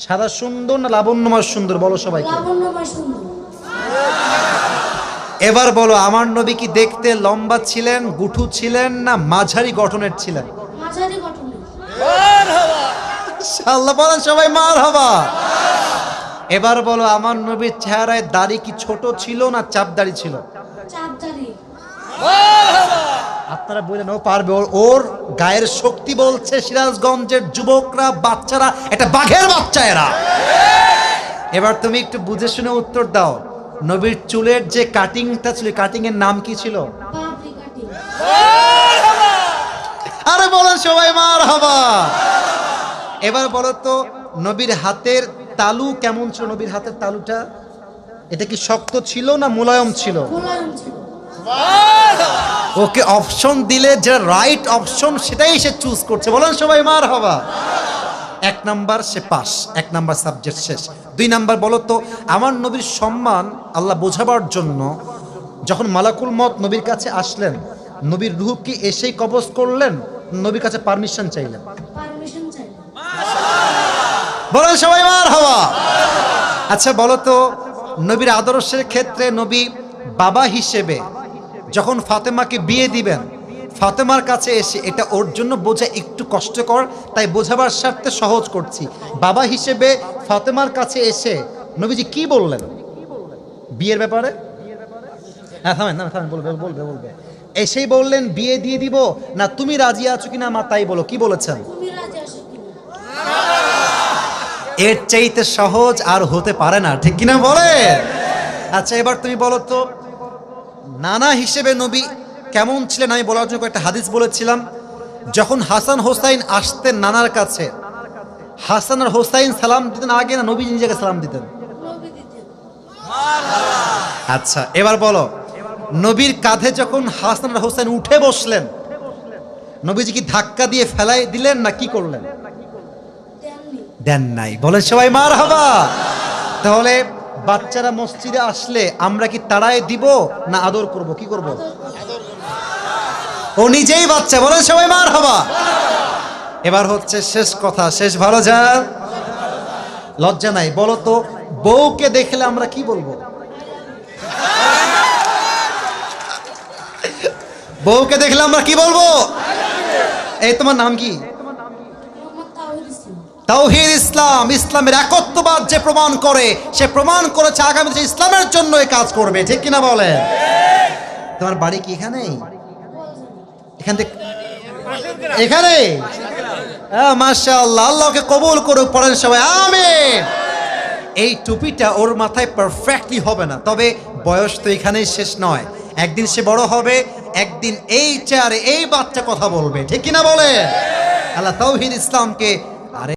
সাদা সুন্দর না লাবণ্যময় সুন্দর? বলো সবাইকে। লাবণ্যময় সুন্দর। এবার বলো, আমার নবী কি দেখতে লম্বা ছিলেন, গুঠু ছিলেন, না মাঝারি গঠনের ছিলেন? মাঝারি গঠনের। আল্লাহ বলেন সবাই মারহাবা। এবার বলো, আমার নবীর চেহারায় দাড়ি কি ছোট ছিল না চাপ দাড়ি ছিল? চাপদারি। আপনারা বললেন ও পারবে, ওর গায়ের শক্তি বলছে সিরাজগঞ্জের যুবকরা, বাচ্চারা, এটা বাঘের বাচ্চা এরা। এবার তুমি একটু বুঝে শুনে উত্তর দাও, নবীর চুলের যে কাটিংটা ছিল, কাটিং এর নাম কি ছিল? পাপড়ি কাটিং। আরে বলেন সবাই মারহাবা। এবার বলো তো, নবীর হাতের তালু কেমন ছিল? নবীর হাতের তালুটা এটা কি শক্ত ছিল না মুলায়ম ছিল? মোলায়েম ছিল। ওকে অপশন দিলে যে রাইট অপশন সেটাই সে চুজ করছে। বলেন সবাই মারহাবা। 1 নাম্বার সে পাস, 1 নাম্বার সাবজেক্ট শেষ। 2 নাম্বার বলো তো, আমার নবীর সম্মান আল্লাহ বোঝাবার জন্য যখন মালাকুল মত নবীর কাছে আসলেন, নবীর রূহ কি এসেই কবজ করলেন, নবীর কাছে পারমিশন চাইলেন? পারমিশন চাই। বলেন সবাই মারহাবা। আচ্ছা বলো তো, নবীর আদর্শের ক্ষেত্রে নবী বাবা হিসেবে যখন ফাতেমাকে বিয়ে দিবেন, ফাতেমার কাছে এসে, এটা ওর জন্য বোঝা একটু কষ্টকর, তাই বোঝাবার স্বার্থে সহজ করছি। বাবা হিসেবে ফাতেমার কাছে এসে নবীজি কি বললেন বিয়ের ব্যাপারে? হ্যাঁ থামেন না, থামেন, বলবে বলবে বলবে। এসেই বললেন বিয়ে দিয়ে দিব, না তুমি রাজি আছো কিনা মা তাই বলো, কি বলেছেন? তুমি রাজি আছো কিনা? এর চাইতে সহজ আর হতে পারে না, ঠিক কিনা বলে? আচ্ছা এবার তুমি বলো তো, নানা হিসেবে নবী কেমন ছিলেন? আমি বলার জন্য একটা হাদিস বলেছিলাম, যখন হাসান হোসাইন আসতেন নানার কাছে, হাসান আর হোসাইন সালাম দিতেন আগে না নবী নিজেকে সালাম দিতেন? নবী দিতেন। আচ্ছা এবার বলো, নবীর কাঁধে যখন হাসান আর হোসাইন উঠে বসলেন, নবীজি কি ধাক্কা দিয়ে ফেলাই দিলেন না কি করলেন? দেননি। দেন নাই। বলেন সবাই মারহাবা। তাহলে বাচ্চারা মসজিদে আসলে আমরা কি তাড়ায় দিব না আদর করব, কি করব? ও নিজেই বাচ্চা। বলেন সবাই মারহাবা। এবার হচ্ছে শেষ কথা, শেষ ভালো যার লজ্জা নাই। বলো তো, বউকে দেখলে আমরা কি বলবো? বউকে দেখলে আমরা কি বলবো? এই তোমার নাম কি? মোহাম্মদ তাওহীদ ইসলাম। তাওহীদ ইসলাম। ইসলামের একত্ববাদ যে প্রমাণ করে, সে প্রমাণ করেছে আগামীতে ইসলামের জন্য এই কাজ করবে, ঠিক কিনা বলে? তোমার বাড়ি কি এখানেই? এখান থেকে এখানে? মাশাআল্লাহ, আল্লাহকে কবুল করুক। পড়েন সবাই আমিন। এই টুপিটা ওর মাথায় পারফেক্টলি হবে না, তবে বয়স তো এখানেই শেষ নয়। একদিন সে বড় হবে, একদিন এই চেয়ারে এই বাচ্চা কথা বলবে, ঠিক কিনা বলে? আল্লাহ তাওহীদ ইসলামকে